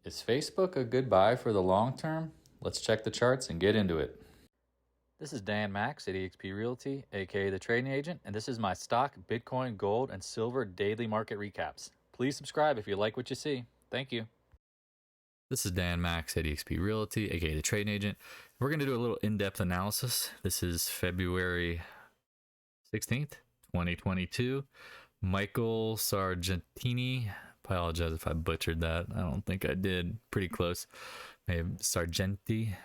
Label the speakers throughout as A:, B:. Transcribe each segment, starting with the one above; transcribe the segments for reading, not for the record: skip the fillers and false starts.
A: Is Facebook a good buy for the long term? Let's check the charts and get into it. This is Dan Max at eXp Realty, aka the Trading Agent, and this is my stock, Bitcoin, gold, and silver daily market recaps. Please subscribe if you like what you see. Thank you. This is Dan Max at eXp Realty, aka the Trading Agent. We're going to do a little in-depth analysis. This is February 16th, 2022. Michael Sargentini. Apologize if I butchered that. I don't think I did. Pretty close. Maybe Sargenti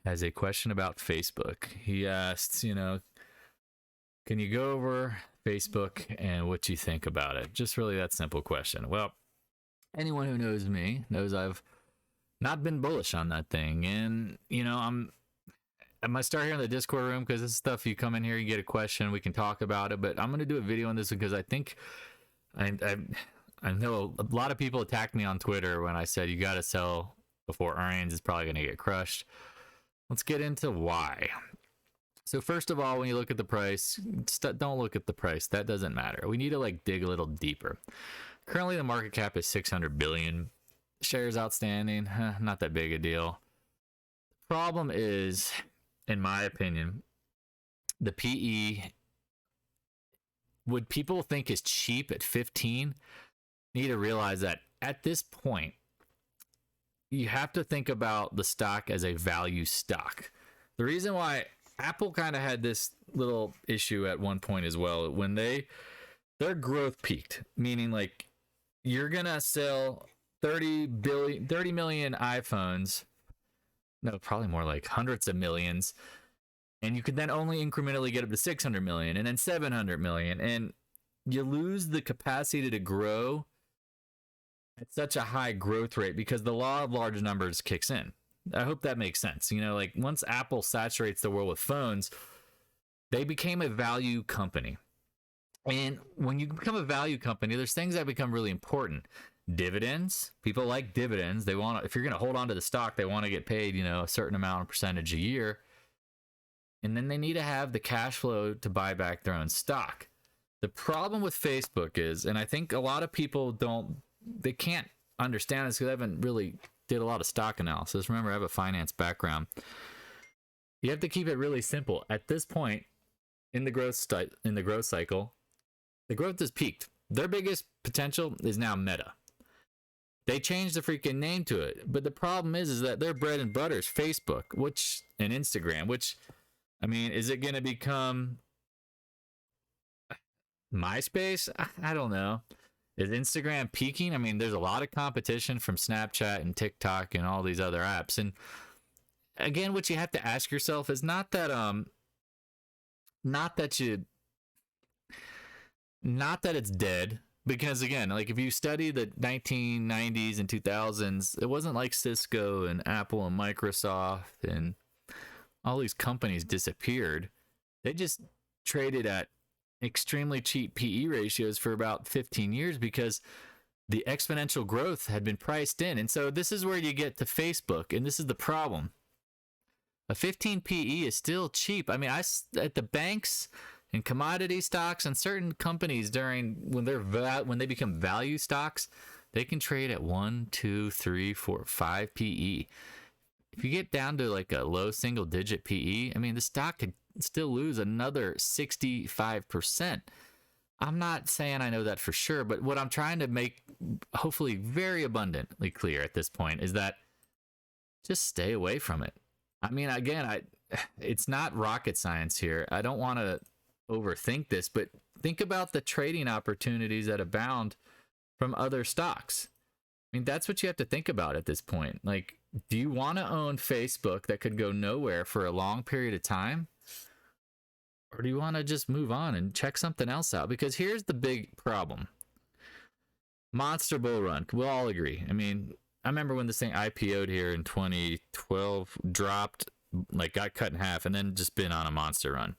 A: has a question about Facebook. He asks, can you go over Facebook and what you think about it? Just really that simple question. Well, anyone who knows me knows I've not been bullish on that thing. And, I might start here in the Discord room because this is stuff you come in here, you get a question, we can talk about it. But I'm going to do a video on this because I think I know a lot of people attacked me on Twitter when I said you got to sell before earnings. It's probably going to get crushed. Let's get into why. So first of all, when you look at the price, don't look at the price. That doesn't matter. We need to dig a little deeper. Currently, the market cap is 600 billion. Shares outstanding, not that big a deal. The problem is, in my opinion, the PE, would people think is cheap at 15? Need to realize that at this point, you have to think about the stock as a value stock. The reason why Apple kind of had this little issue at one point as well, when their growth peaked, meaning you're gonna sell 30 million iPhones, no, probably more like hundreds of millions, and you could then only incrementally get up to 600 million and then 700 million, and you lose the capacity to grow at such a high growth rate because the law of large numbers kicks in. I hope that makes sense. Once Apple saturates the world with phones, they became a value company. And when you become a value company, there's things that become really important. Dividends. People like dividends. They want, if you're going to hold on to the stock, they want to get paid, a certain amount of percentage a year. And then they need to have the cash flow to buy back their own stock. The problem with Facebook is, and I think a lot of people they can't understand this because I haven't really did a lot of stock analysis. Remember, I have a finance background. You have to keep it really simple. At this point in the growth cycle, the growth has peaked. Their biggest potential is now Meta. They changed the freaking name to it, but the problem is that their bread and butter is Facebook, and Instagram. Is it going to become MySpace? I don't know. Is Instagram peaking? There's a lot of competition from Snapchat and TikTok and all these other apps. And again, what you have to ask yourself is not that it's dead. Because again, if you study the 1990s and 2000s, it wasn't like Cisco and Apple and Microsoft and all these companies disappeared. They just traded at extremely cheap PE ratios for about 15 years because the exponential growth had been priced in. And so this is where you get to Facebook, and this is the problem. A 15 PE is still cheap. At the banks and commodity stocks and certain companies when they become value stocks, they can trade at 1, 2, 3, 4, 5 PE. If you get down to a low single digit PE, the stock could still lose another 65%. I'm not saying I know that for sure, but what I'm trying to make hopefully very abundantly clear at this point is that just stay away from it. It's not rocket science here. I don't want to overthink this, but think about the trading opportunities that abound from other stocks. That's what you have to think about at this point. Do you want to own Facebook that could go nowhere for a long period of time? Or do you want to just move on and check something else out? Because here's the big problem. Monster bull run. We'll all agree. I remember when this thing IPO'd here in 2012, dropped, got cut in half, and then just been on a monster run.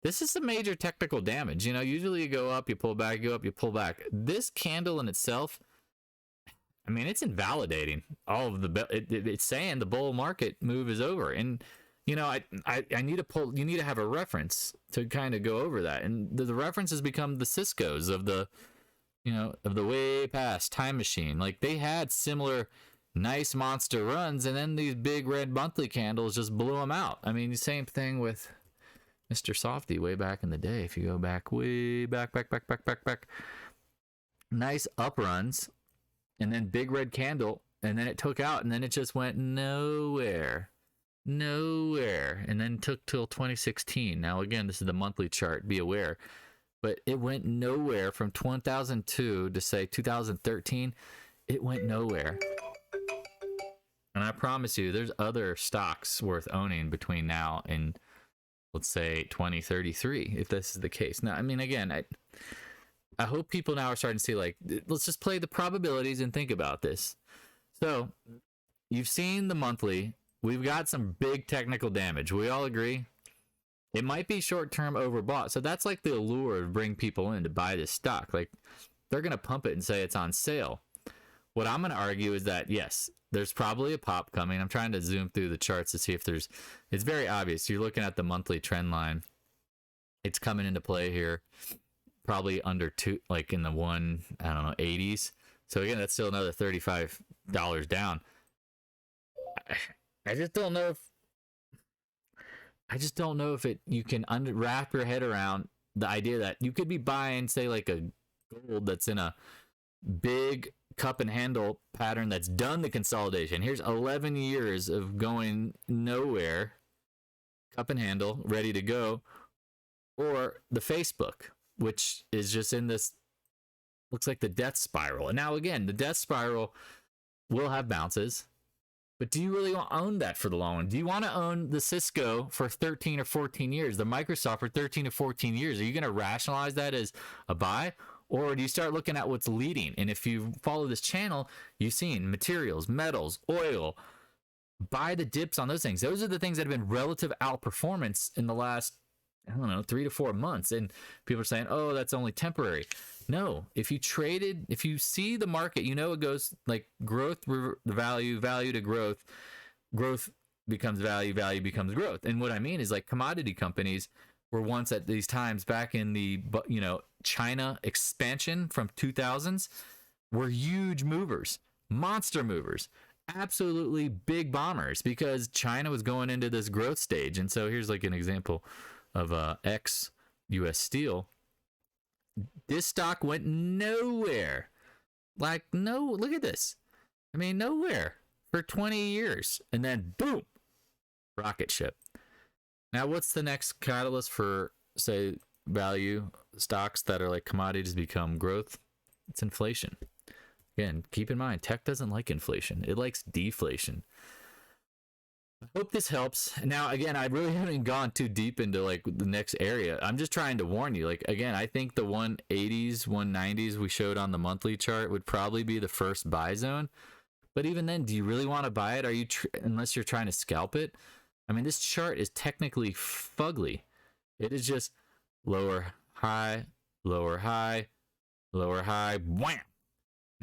A: This is some major technical damage. Usually you go up, you pull back, you go up, you pull back. This candle in itself, it's invalidating all of it's saying the bull market move is over. And I need to you need to have a reference to kind of go over that. And the reference has become the Cisco's of the of the way past time machine. Like they had similar nice monster runs, and then these big red monthly candles just blew them out. I mean, the same thing with Mr. Softy way back in the day. If you go back way back, nice up runs, and then big red candle, and then it took out, and then it just went nowhere, and then took till 2016. Now again, this is the monthly chart. Be aware. But it went nowhere from 2002 to say 2013. It went nowhere. And I promise you, there's other stocks worth owning between now and, let's say, 2033, if this is the case. Now, I mean, again, I hope people now are starting to see, like, let's just play the probabilities and think about this. So, you've seen the monthly. We've got some big technical damage. We all agree? It might be short-term overbought. So that's like the allure to bring people in to buy this stock. Like, they're going to pump it and say it's on sale. What I'm going to argue is that, yes, there's probably a pop coming. I'm trying to zoom through the charts to see if there's... It's very obvious. You're looking at the monthly trend line. It's coming into play here. Probably under two, like in the 80s. So again, that's still another $35 down. I just don't know if you can wrap your head around the idea that you could be buying, say, like a gold that's in a big cup and handle pattern that's done the consolidation. Here's 11 years of going nowhere, cup and handle, ready to go, or the Facebook, which is just in this, looks like the death spiral. And now again, the death spiral will have bounces. But do you really want to own that for the long run? Do you want to own the Cisco for 13 or 14 years, the Microsoft for 13 or 14 years? Are you going to rationalize that as a buy? Or do you start looking at what's leading? And if you follow this channel, you've seen materials, metals, oil, buy the dips on those things. Those are the things that have been relative outperformance in the last, 3 to 4 months. And people are saying, oh, that's only temporary. No, if you see the market, it goes like growth, value to growth, growth becomes value, value becomes growth. And what I mean is, like, commodity companies were once at these times back in the, China expansion from 2000s were huge movers, monster movers, absolutely big bombers, because China was going into this growth stage. And so here's like an example of ex-US Steel. This stock went nowhere. Like, no, look at this. I mean, nowhere for 20 years. And then, boom, rocket ship. Now, what's the next catalyst for, say, value stocks that are like commodities become growth? It's inflation. Again, keep in mind, tech doesn't like inflation. It likes deflation. I hope this helps. Now, again, I really haven't gone too deep into like the next area. I'm just trying to warn you. Like, again, I think the 180s, 190s we showed on the monthly chart would probably be the first buy zone. But even then, do you really want to buy it? Are you unless you're trying to scalp it? I mean, this chart is technically fugly. It is just lower, high, lower, high, lower, high, wham.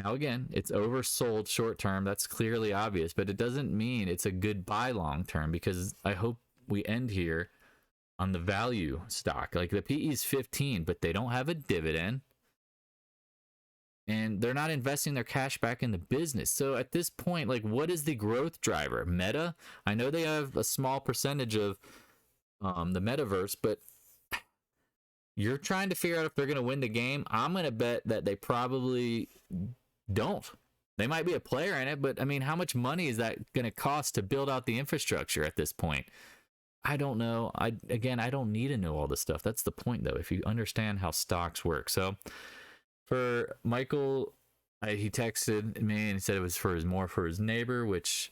A: Now, again, it's oversold short term. That's clearly obvious, but it doesn't mean it's a good buy long term, because I hope we end here on the value stock. Like, the PE is 15, but they don't have a dividend, and they're not investing their cash back in the business. So at this point, like, what is the growth driver? Meta? I know they have a small percentage of the metaverse, but you're trying to figure out if they're going to win the game. I'm going to bet that they probably don't. They might be a player in it, but I mean, how much money is that going to cost to build out the infrastructure at this point? I don't know. I don't need to know all this stuff. That's the point, though, if you understand how stocks work. So for Michael, he texted me and said it was more for his neighbor, which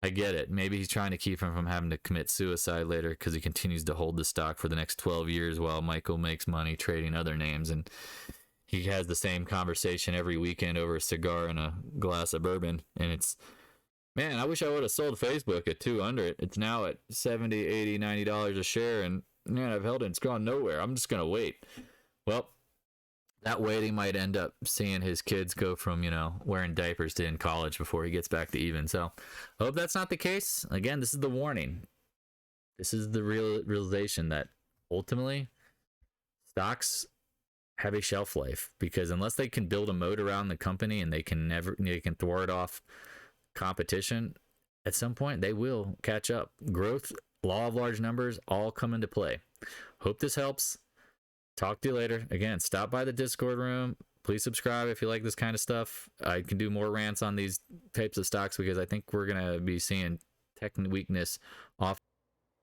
A: I get it. Maybe he's trying to keep him from having to commit suicide later because he continues to hold the stock for the next 12 years while Michael makes money trading other names. And he has the same conversation every weekend over a cigar and a glass of bourbon. And it's, man, I wish I would have sold Facebook at 200. It's now at $70, $80, $90 a share. And man, I've held it. It's gone nowhere. I'm just going to wait. Well, that waiting might end up seeing his kids go from, wearing diapers to in college before he gets back to even. So I hope that's not the case. Again, this is the warning. This is the realization that ultimately stocks have a shelf life, because unless they can build a moat around the company and they can thwart off competition, at some point they will catch up. Growth, law of large numbers, all come into play. Hope this helps. Talk to you later. Again, stop by the Discord room. Please subscribe if you like this kind of stuff. I can do more rants on these types of stocks because I think we're going to be seeing tech weakness off.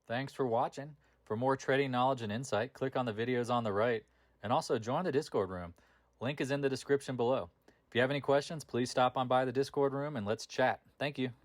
A: Thanks for watching. For more trading knowledge and insight, click on the videos on the right, and also join the Discord room. Link is in the description below. If you have any questions, please stop on by the Discord room and let's chat. Thank you.